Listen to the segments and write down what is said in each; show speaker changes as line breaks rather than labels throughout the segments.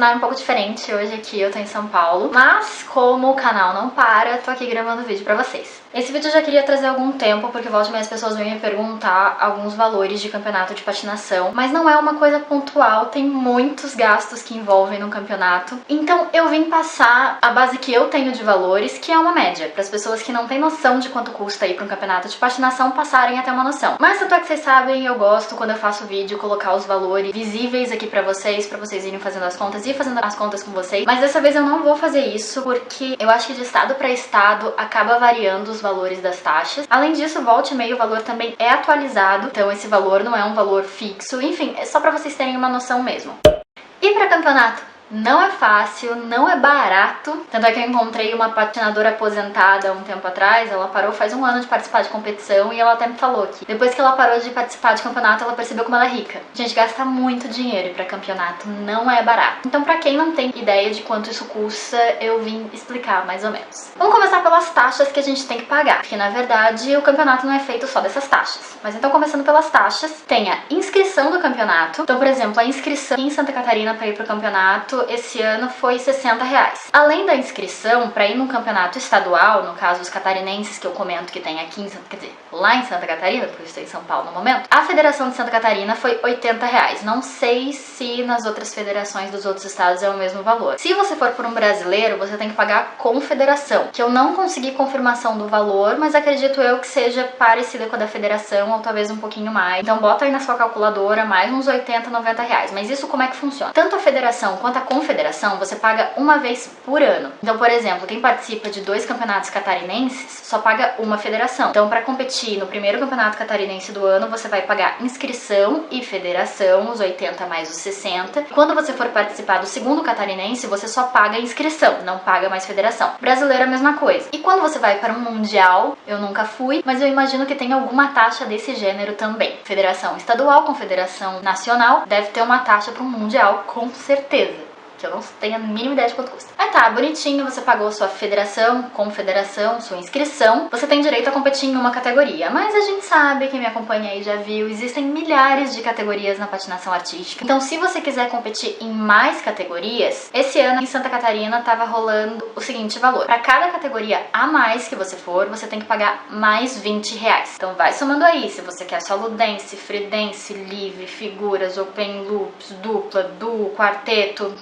cenário um pouco diferente. Hoje aqui eu tô em São Paulo, mas como o canal não para, tô aqui gravando vídeo pra vocês. Esse vídeo eu já queria trazer há algum tempo, porque volta e meia as pessoas vêm me perguntar alguns valores de campeonato de patinação, mas não é uma coisa pontual, tem muitos gastos que envolvem no campeonato. Então eu vim passar a base que eu tenho de valores, que é uma média, para as pessoas que não têm noção de quanto custa ir para um campeonato de patinação passarem a ter uma noção. Mas tanto é que vocês sabem, eu gosto quando eu faço vídeo colocar os valores visíveis aqui pra vocês irem fazendo as contas e fazendo as contas com vocês. Mas dessa vez eu não vou fazer isso, porque eu acho que de estado para estado acaba variando os valores das taxas. Além disso, volta e meia o valor também é atualizado, então esse valor não é um valor fixo. Enfim, é só pra vocês terem uma noção mesmo. E pra campeonato? Não é fácil, não é barato. Tanto é que eu encontrei uma patinadora aposentada há um tempo atrás. Ela parou faz um ano de participar de competição e ela até me falou que depois que ela parou de participar de campeonato, ela percebeu como ela é rica. A gente gasta muito dinheiro e pra campeonato não é barato. Então pra quem não tem ideia de quanto isso custa, eu vim explicar mais ou menos. Vamos começar pelas taxas que a gente tem que pagar, porque na verdade o campeonato não é feito só dessas taxas. Mas então começando pelas taxas, tem a inscrição do campeonato. Então, por exemplo, a inscrição aqui em Santa Catarina para ir pro campeonato esse ano foi R$60. Além da inscrição, para ir num campeonato estadual, no caso os catarinenses que eu comento que tem aqui lá em Santa Catarina, porque eu estou em São Paulo no momento, a Federação de Santa Catarina foi R$80. Não sei se nas outras federações dos outros estados é o mesmo valor. Se você for por um brasileiro, você tem que pagar com federação, que eu não consegui confirmação do valor, mas acredito eu que seja parecida com a da federação, ou talvez um pouquinho mais. Então bota aí na sua calculadora mais uns R$80, R$90. Mas isso como é que funciona? Tanto a federação quanto a confederação, você paga uma vez por ano. Então, por exemplo, quem participa de 2 campeonatos catarinenses só paga uma federação. Então, para competir no primeiro campeonato catarinense do ano, você vai pagar inscrição e federação, os 80 mais os 60. Quando você for participar do segundo catarinense, você só paga inscrição, não paga mais federação. Brasileiro é a mesma coisa. E quando você vai para um mundial, eu nunca fui, mas eu imagino que tem alguma taxa desse gênero também. Federação estadual, confederação nacional, deve ter uma taxa para um mundial, com certeza. Que eu não tenho a mínima ideia de quanto custa. Aí tá, bonitinho, você pagou sua federação, confederação, sua inscrição, você tem direito a competir em uma categoria. Mas a gente sabe, quem me acompanha aí já viu, existem milhares de categorias na patinação artística. Então se você quiser competir em mais categorias, esse ano em Santa Catarina tava rolando o seguinte valor. Para cada categoria a mais que você for, você tem que pagar mais R$20. Então vai somando aí, se você quer solo dance, free dance, livre, figuras, open loops, dupla, duo, quarteto,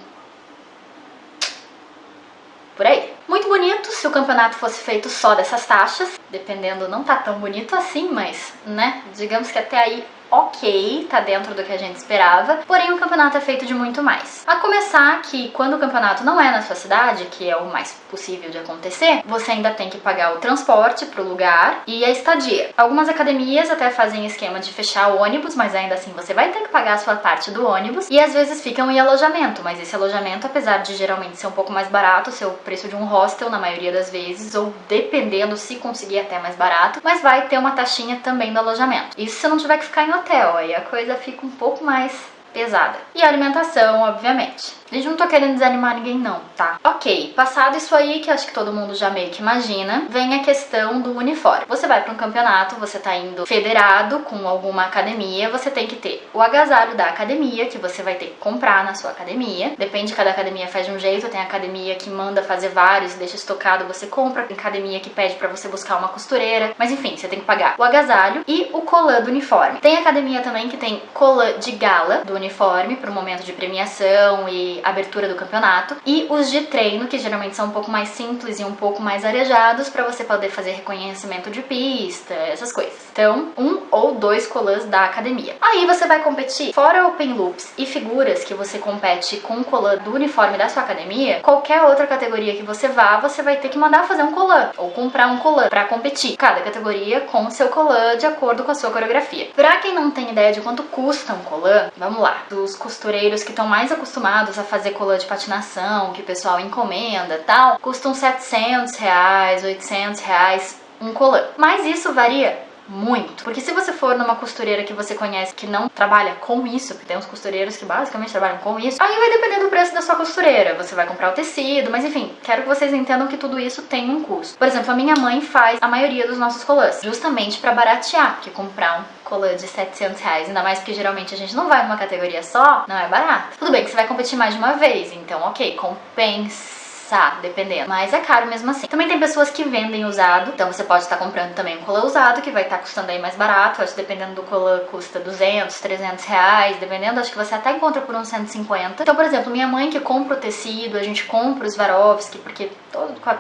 por aí. Muito bonito se o campeonato fosse feito só dessas taxas, dependendo, não tá tão bonito assim, mas, né, digamos que até aí ok, tá dentro do que a gente esperava, porém o campeonato é feito de muito mais. A começar que quando o campeonato não é na sua cidade, que é o mais possível de acontecer, você ainda tem que pagar o transporte pro lugar e a estadia. Algumas academias até fazem esquema de fechar o ônibus, mas ainda assim você vai ter que pagar a sua parte do ônibus e às vezes ficam em alojamento, mas esse alojamento, apesar de geralmente ser um pouco mais barato, ser o preço de um hostel na maioria das vezes, ou dependendo se conseguir até mais barato, mas vai ter uma taxinha também do alojamento. Isso se não tiver que ficar em hotel, aí a coisa fica um pouco mais pesada. E a alimentação, obviamente. Gente, não tô querendo desanimar ninguém não, tá? Ok, passado isso aí, que acho que todo mundo já meio que imagina, vem a questão do uniforme. Você vai para um campeonato, você tá indo federado com alguma academia, você tem que ter o agasalho da academia, que você vai ter que comprar na sua academia. Depende, de cada academia faz de um jeito, tem academia que manda fazer vários, deixa estocado, você compra. Tem academia que pede pra você buscar uma costureira. Mas enfim, você tem que pagar o agasalho e o colã do uniforme. Tem academia também que tem colã de gala do uniforme pro momento de premiação e abertura do campeonato, e os de treino, que geralmente são um pouco mais simples e um pouco mais arejados, para você poder fazer reconhecimento de pista, essas coisas. Então, 1 ou 2 colãs da academia. Aí você vai competir, fora open loops e figuras que você compete com o colã do uniforme da sua academia, qualquer outra categoria que você vá, você vai ter que mandar fazer um colã, ou comprar um colã para competir. Cada categoria com o seu colã de acordo com a sua coreografia. Pra quem não tem ideia de quanto custa um colã, vamos lá. Dos costureiros que estão mais acostumados a fazer colã de patinação, que o pessoal encomenda e tal, custam R$700, R$800 um colã. Mas isso varia muito, porque se você for numa costureira que você conhece que não trabalha com isso, porque tem uns costureiros que basicamente trabalham com isso, aí vai depender do preço da sua costureira, você vai comprar o tecido, mas enfim, quero que vocês entendam que tudo isso tem um custo. Por exemplo, a minha mãe faz a maioria dos nossos colãs, justamente para baratear, porque comprar um colã de 700 reais, ainda mais porque geralmente a gente não vai numa categoria só, não é barato. Tudo bem que você vai competir mais de uma vez, então ok, compensa, dependendo, mas é caro mesmo assim. Também tem pessoas que vendem usado, então você pode estar comprando também um colã usado, que vai estar custando aí mais barato. Acho que dependendo do colã custa 200, 300 reais, dependendo, acho que você até encontra por uns 150. Então, por exemplo, minha mãe que compra o tecido, a gente compra o Swarovski, porque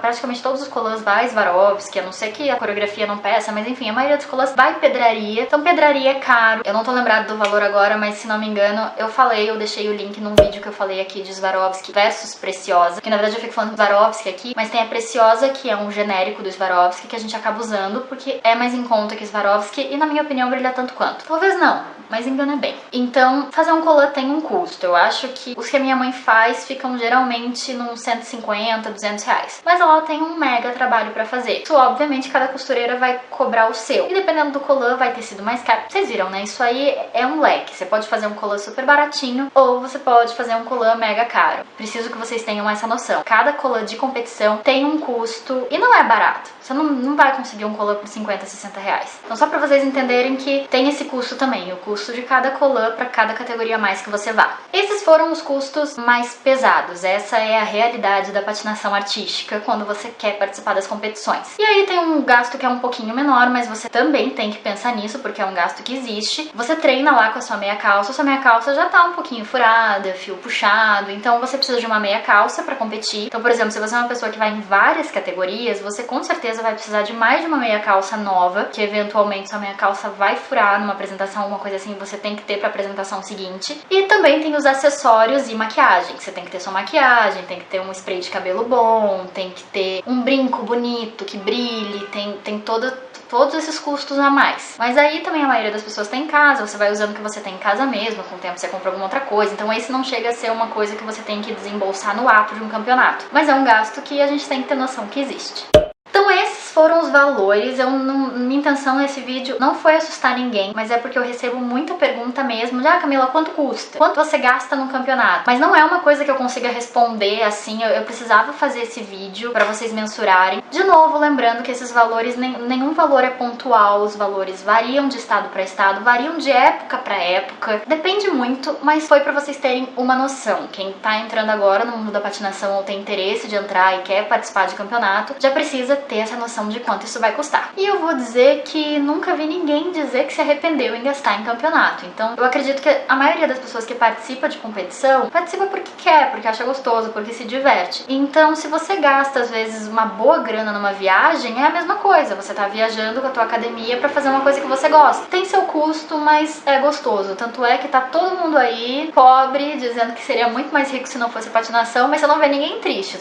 praticamente todos os colãs vai Swarovski, a não ser que a coreografia não peça, mas enfim, a maioria dos colãs vai pedraria. Então pedraria é caro. Eu não tô lembrado do valor agora, mas se não me engano, eu deixei o link num vídeo que eu falei aqui de Swarovski versus Preciosa, que na verdade eu fico falando Swarovski aqui, mas tem a Preciosa, que é um genérico do Swarovski, que a gente acaba usando porque é mais em conta que Swarovski e, na minha opinião, brilha tanto quanto. Talvez não, mas engana bem. Então, fazer um colã tem um custo. Eu acho que os que a minha mãe faz ficam geralmente nos 150, 200 reais. Mas ela tem um mega trabalho pra fazer. Isso, obviamente, cada costureira vai cobrar o seu. E dependendo do colã, vai ter sido mais caro. Vocês viram, né? Isso aí é um leque. Você pode fazer um colã super baratinho ou você pode fazer um colã mega caro. Preciso que vocês tenham essa noção. Cada colã de competição tem um custo e não é barato. Você não vai conseguir um colã por 50, 60 reais. Então só pra vocês entenderem que tem esse custo também, o custo de cada colã pra cada categoria a mais que você vá. Esses foram os custos mais pesados. Essa é a realidade da patinação artística quando você quer participar das competições. E aí tem um gasto que é um pouquinho menor, mas você também tem que pensar nisso, porque é um gasto que existe. Você treina lá com a sua meia calça, sua meia calça já tá um pouquinho furada, fio puxado, então você precisa de uma meia calça pra competir. Então, por exemplo, se você é uma pessoa que vai em várias categorias, você com certeza vai precisar de mais de uma meia calça nova, que eventualmente sua meia calça vai furar numa apresentação, alguma coisa assim, você tem que ter pra apresentação seguinte. E também tem os acessórios e maquiagem. Você tem que ter sua maquiagem, tem que ter um spray de cabelo bom, tem que ter um brinco bonito, que brilhe, tem todos esses custos a mais. Mas aí também a maioria das pessoas tem em casa, você vai usando o que você tem em casa mesmo, com o tempo você compra alguma outra coisa, então esse não chega a ser uma coisa que você tem que desembolsar no ato de um campeonato. Mas é um gasto que a gente tem que ter noção que existe. Então esses foram os valores. Minha intenção nesse vídeo não foi assustar ninguém, mas é porque eu recebo muita pergunta mesmo de Camila, quanto custa? Quanto você gasta num campeonato? Mas não é uma coisa que eu consiga responder assim, eu precisava fazer esse vídeo pra vocês mensurarem. De novo, lembrando que esses valores, nenhum valor é pontual, os valores variam de estado pra estado, variam de época pra época, depende muito, mas foi pra vocês terem uma noção. Quem tá entrando agora no mundo da patinação ou tem interesse de entrar e quer participar de campeonato, já precisa ter essa noção de quanto isso vai custar. E eu vou dizer que nunca vi ninguém dizer que se arrependeu em gastar em campeonato. Então eu acredito que a maioria das pessoas que participa de competição, participa porque quer, porque acha gostoso, porque se diverte. Então se você gasta às vezes uma boa grana numa viagem, é a mesma coisa. Você tá viajando com a tua academia pra fazer uma coisa que você gosta. Tem seu custo, mas é gostoso. Tanto é que tá todo mundo aí, pobre, dizendo que seria muito mais rico se não fosse patinação, mas você não vê ninguém triste.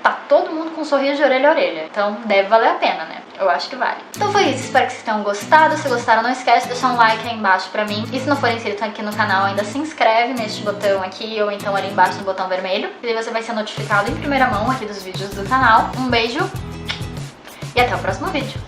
Tá todo mundo com um sorriso de orelha a orelha. Então deve valer a pena, né? Eu acho que vale. Então foi isso, espero que vocês tenham gostado. Se gostaram, não esquece de deixar um like aí embaixo pra mim. E se não for inscrito aqui no canal, ainda se inscreve neste botão aqui ou então ali embaixo no botão vermelho. E aí você vai ser notificado em primeira mão aqui dos vídeos do canal. Um beijo e até o próximo vídeo.